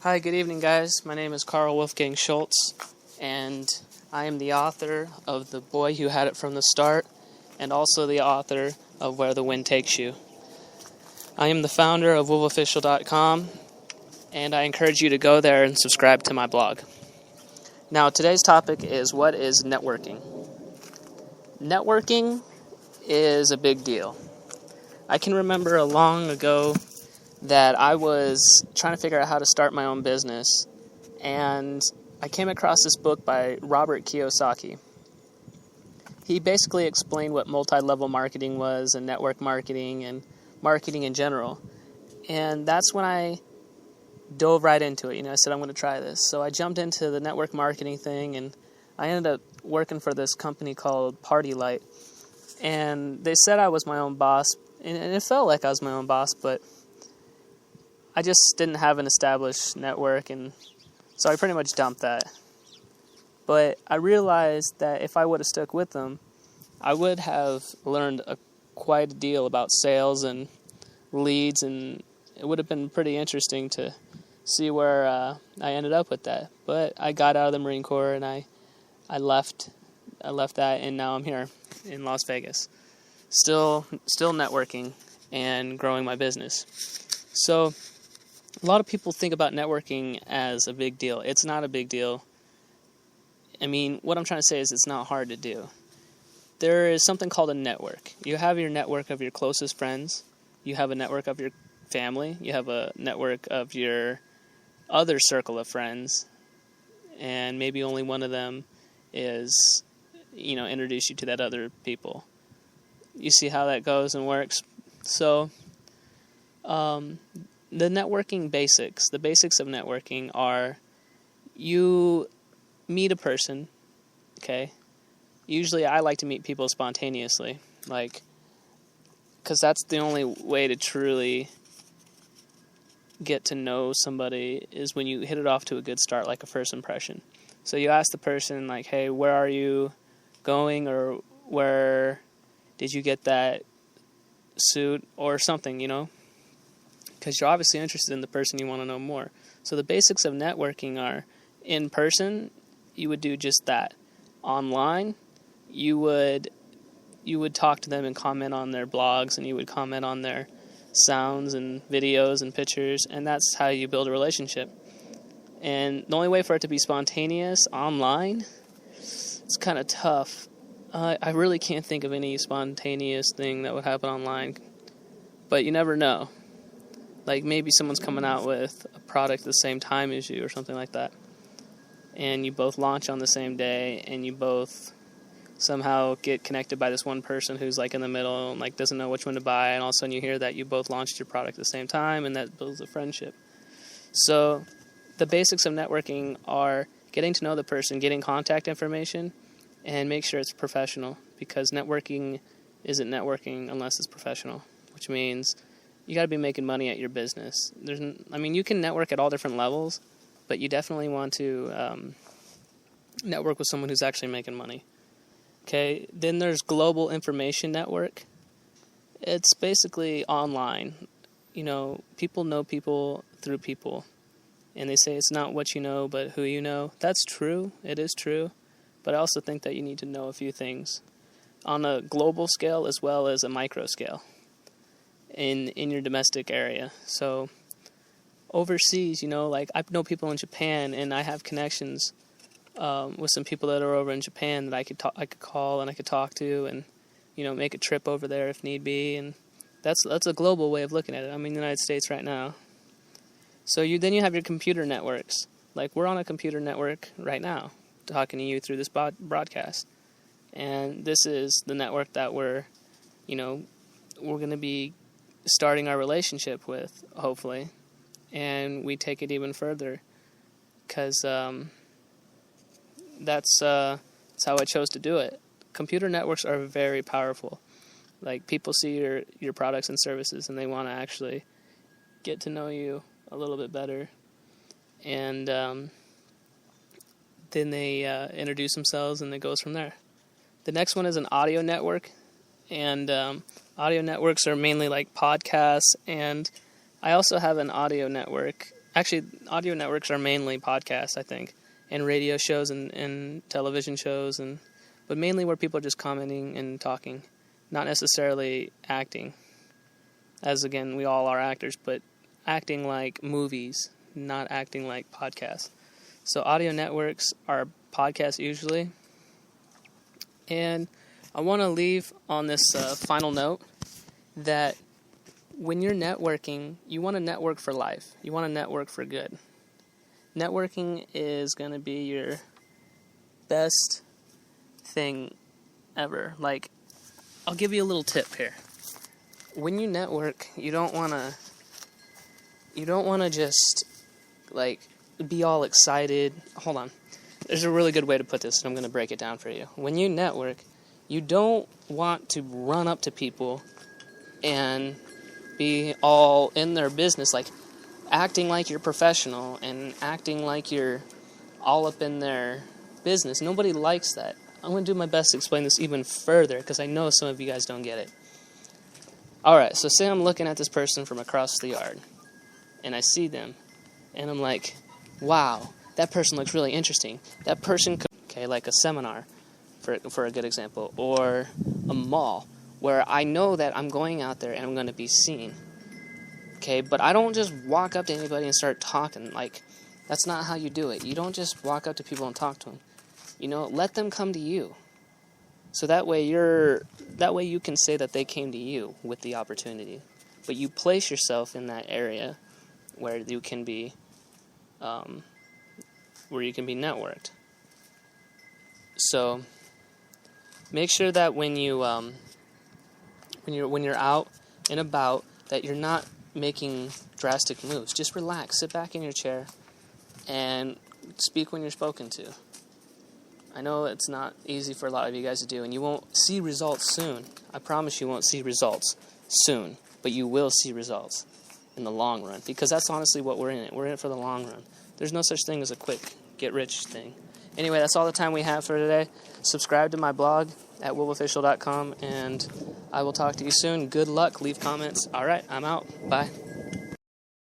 Hi, good evening, guys. My name is Carl Wolfgang Schultz, and I am the author of The Boy Who Had It From the Start, and also the author of Where the Wind Takes You. I am the founder of wolfofficial.com, and I encourage you to go there and subscribe to my blog. Now, today's topic is, what is networking? Networking is a big deal. I can remember long ago that I was trying to figure out how to start my own business, and I came across this book by Robert Kiyosaki. He basically explained what multi-level marketing was, and network marketing, and marketing in general. And that's when I dove right into it. I said, I'm going to try this. So I jumped into the network marketing thing, and I ended up working for this company called Party Light. And they said I was my own boss, and it felt like I was my own boss, but I just didn't have an established network, and so I pretty much dumped that. But I realized that if I would have stuck with them, I would have learned quite a deal about sales and leads, and it would have been pretty interesting to see where I ended up with that. But I got out of the Marine Corps, and I left that, and now I'm here in Las Vegas, still networking and growing my business. So a lot of people think about networking as a big deal. It's not a big deal. I mean, what I'm trying to say is it's not hard to do. There is something called a network. You have your network of your closest friends. You have a network of your family. You have a network of your other circle of friends. And maybe only one of them is, introduce you to that other people. You see how that goes and works? So, the networking basics, the basics of networking are, you meet a person, okay? Usually I like to meet people spontaneously, because that's the only way to truly get to know somebody is when you hit it off to a good start, like a first impression. So you ask the person, hey, where are you going, or where did you get that suit, or something, because you're obviously interested in the person, you want to know more. So the basics of networking are, in person, you would do just that. Online, you would talk to them and comment on their blogs, and you would comment on their sounds and videos and pictures, and that's how you build a relationship. And the only way for it to be spontaneous online, it's kind of tough. I really can't think of any spontaneous thing that would happen online, but you never know. Maybe someone's coming out with a product at the same time as you or something like that, and you both launch on the same day, and you both somehow get connected by this one person who's in the middle and doesn't know which one to buy, and all of a sudden you hear that you both launched your product at the same time, and that builds a friendship. So the basics of networking are getting to know the person, getting contact information, and make sure it's professional, because networking isn't networking unless it's professional, which means you got to be making money at your business. You can network at all different levels, but you definitely want to network with someone who's actually making money. Okay, then there's Global Information Network. It's basically online. People know people through people, and they say it's not what you know, but who you know. That's true. It is true. But I also think that you need to know a few things on a global scale as well as a micro scale in your domestic area. So overseas, I know people in Japan, and I have connections with some people that are over in Japan that I could call and I could talk to, and make a trip over there if need be. And that's a global way of looking at it. I'm in the United States right now. So then you have your computer networks. We're on a computer network right now, talking to you through this broadcast. And this is the network that we're going to be starting our relationship with, hopefully. And we take it even further, because that's how I chose to do it. Computer networks are very powerful. People see your products and services, and they want to actually get to know you a little bit better. And then they introduce themselves, and it goes from there. The next one is an audio network, and audio networks are mainly podcasts, and I also have an audio network Actually, audio networks are mainly podcasts, I think, and radio shows and television shows, but mainly where people are just commenting and talking, not necessarily acting. As again, we all are actors, but acting like movies, not acting like podcasts. So audio networks are podcasts usually. And I want to leave on this final note that when you're networking, you want to network for life. You want to network for good. Networking is going to be your best thing ever. Like, I'll give you a little tip here. When you network, you don't want to just, like, be all excited. Hold on. There's a really good way to put this, and I'm going to break it down for you. When you network, you don't want to run up to people and be all in their business, like acting like you're professional and acting like you're all up in their business. Nobody likes that. I'm going to do my best to explain this even further because I know some of you guys don't get it. Alright, so say I'm looking at this person from across the yard, and I see them, and I'm like, wow, that person looks really interesting. That person could, okay, like a seminar, for a good example, or a mall, where I know that I'm going out there and I'm going to be seen. Okay, but I don't just walk up to anybody and start talking. Like, that's not how you do it. You don't just walk up to people and talk to them. You know, let them come to you. So that way you can say that they came to you with the opportunity. But you place yourself in that area where you can be networked. So make sure that when you're out and about, that you're not making drastic moves. Just relax, sit back in your chair, and speak when you're spoken to. I know it's not easy for a lot of you guys to do, and you won't see results soon. I promise you won't see results soon, but you will see results in the long run, because that's honestly what we're in it. We're in it for the long run. There's no such thing as a quick get-rich thing. Anyway, that's all the time we have for today. Subscribe to my blog at wolfofficial.com, and I will talk to you soon. Good luck. Leave comments. All right, I'm out. Bye.